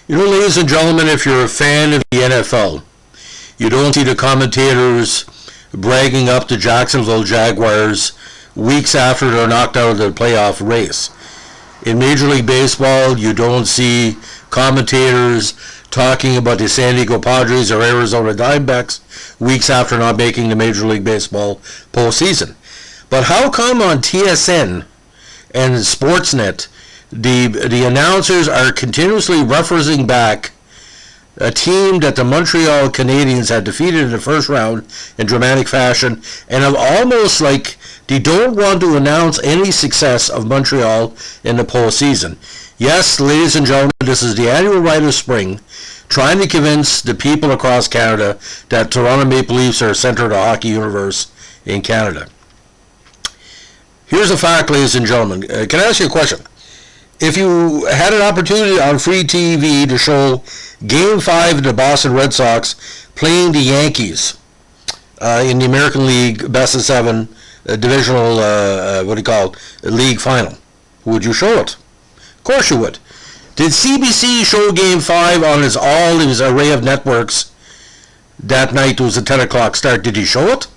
You know, ladies and gentlemen, if you're a fan of the NFL, you don't see the commentators bragging up the Jacksonville Jaguars weeks after they're knocked out of the playoff race. In Major League Baseball, you don't see commentators talking about the San Diego Padres or Arizona Diamondbacks weeks after not making the Major League Baseball postseason. But how come on TSN and Sportsnet, the announcers are continuously referencing back a team that the Montreal Canadiens had defeated in the first round in dramatic fashion, and of almost like they don't want to announce any success of Montreal in the postseason. Yes, ladies and gentlemen, this is the annual rite of spring, trying to convince the people across Canada that Toronto Maple Leafs are the center of the hockey universe in Canada. Here's a fact, ladies and gentlemen. Can I ask you a question? If you had an opportunity on free TV to show Game 5 of the Boston Red Sox playing the Yankees in the American League Best of 7 divisional, league final, would you show it? Of course you would. Did CBC show Game 5 on all his array of networks that night? It was a 10 o'clock start. Did he show it?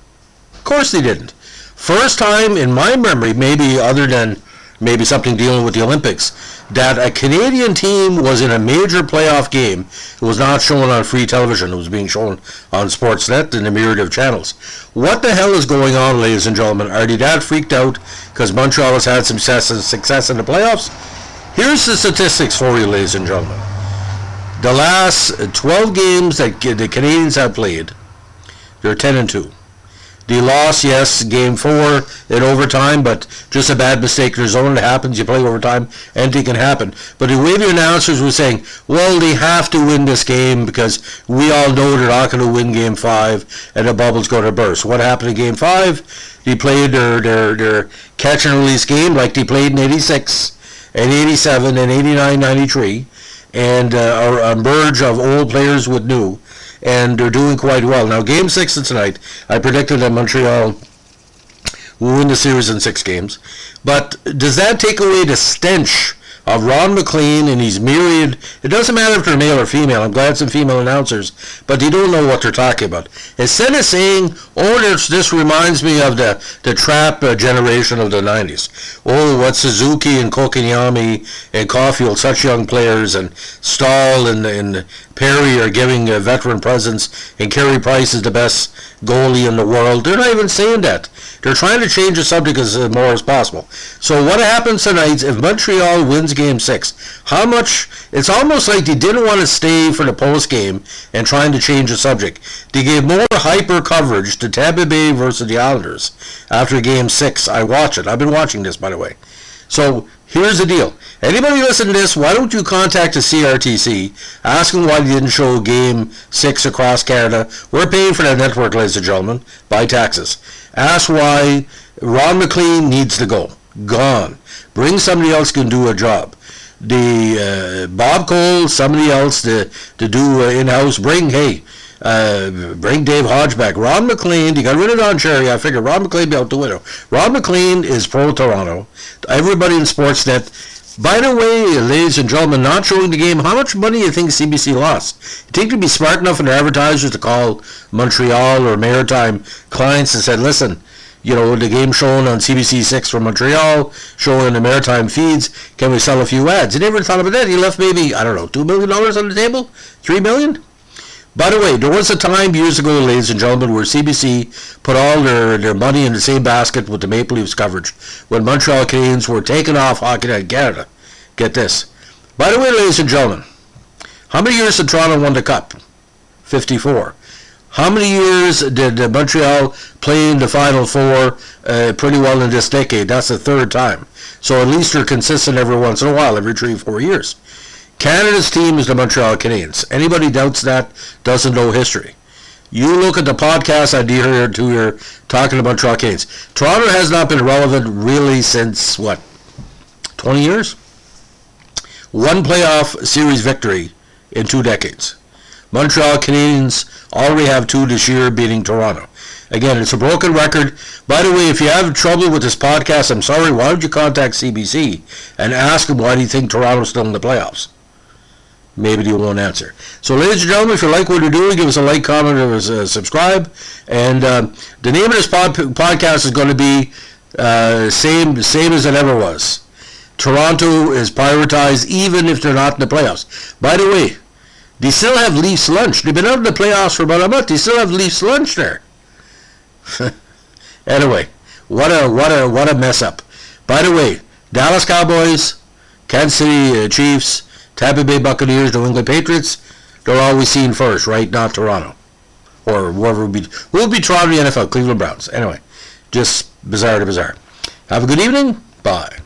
Of course they didn't. First time in my memory, maybe other than maybe something dealing with the Olympics, that a Canadian team was in a major playoff game. It was not shown on free television. It was being shown on Sportsnet and a myriad of channels. What the hell is going on, ladies and gentlemen? Are they that freaked out because Montreal has had some success in the playoffs? Here's the statistics for you, ladies and gentlemen. The last 12 games that the Canadiens have played, they're 10-2. They lost, yes, Game 4 in overtime, but just a bad mistake in the zone. It happens. You play overtime, anything can happen. But the way the announcers were saying, well, they have to win this game because we all know they're not going to win Game 5 and the bubble's going to burst. What happened in Game 5? They played their catch and release game like they played in 86 and 87 and 89, 93, and a merge of old players with new. And they're doing quite well. Now, Game 6 of tonight, I predicted that Montreal will win the series in 6 games. But does that take away the stench of Ron McLean and his myriad? It doesn't matter if they're male or female. I'm glad some female announcers, but they don't know what they're talking about. Instead of saying, oh, this reminds me of the trap generation of the 90s. Oh, what Suzuki and Kotkaniemi and Caulfield, such young players, and Stahl and Perry are giving veteran presence, and Carey Price is the best goalie in the world. They're not even saying that. They're trying to change the subject as more as possible. So what happens tonight if Montreal wins Game 6? How much? It's almost like they didn't want to stay for the post game and trying to change the subject. They gave more hyper coverage to Tampa Bay versus the Islanders after Game 6. I watch it. I've been watching this, by the way. So here's the deal. Anybody listen to this, why don't you contact the CRTC, ask them why they didn't show Game 6 across Canada. We're paying for that network, ladies and gentlemen, by taxes. Ask why Ron McLean needs to go. Gone. Bring somebody else who can do a job. Bob Cole, somebody else to do in-house. Bring Dave Hodge back. Ron McLean, you got rid of Don Cherry. I figured Ron McLean be out the window. Ron McLean is pro-Toronto. Everybody in Sportsnet. By the way, ladies and gentlemen, not showing the game, how much money do you think CBC lost? You think they'd be smart enough in their advertisers to call Montreal or Maritime clients and said, listen, you know, the game shown on CBC 6 for Montreal, showing the Maritime feeds, can we sell a few ads? He never thought about that. He left maybe, I don't know, $2 million on the table? $3 million? By the way, there was a time years ago, ladies and gentlemen, where CBC put all their money in the same basket with the Maple Leafs coverage when Montreal Canadiens were taking off Hockey Night Canada. Get this. By the way, ladies and gentlemen, how many years did Toronto win the Cup? 54. How many years did Montreal play in the Final Four pretty well in this decade? That's the 3rd time. So at least they're consistent every once in a while, every 3-4 years. Canada's team is the Montreal Canadiens. Anybody doubts that doesn't know history. You look at the podcast I did here to your talking about Montreal Canadiens. Toronto has not been relevant really since, 20 years? One playoff series victory in 2 decades. Montreal Canadiens already have 2 this year, beating Toronto. Again, it's a broken record. By the way, if you have trouble with this podcast, I'm sorry, why don't you contact CBC and ask them why do you think Toronto's still in the playoffs? maybe they won't answer. So, ladies and gentlemen, if you like what you're doing, give us a like, comment, or subscribe. And the name of this podcast is going to be same as it ever was. Toronto is prioritized even if they're not in the playoffs. By the way, they still have Leafs lunch. They've been out in the playoffs for about a month. They still have Leafs lunch there. Anyway, what a mess up. By the way, Dallas Cowboys, Kansas City Chiefs, Tampa Bay Buccaneers, New England Patriots, they're always seen first, right? Not Toronto. Or whoever will be Toronto in the NFL, Cleveland Browns. Anyway, just bizarre to bizarre. Have a good evening. Bye.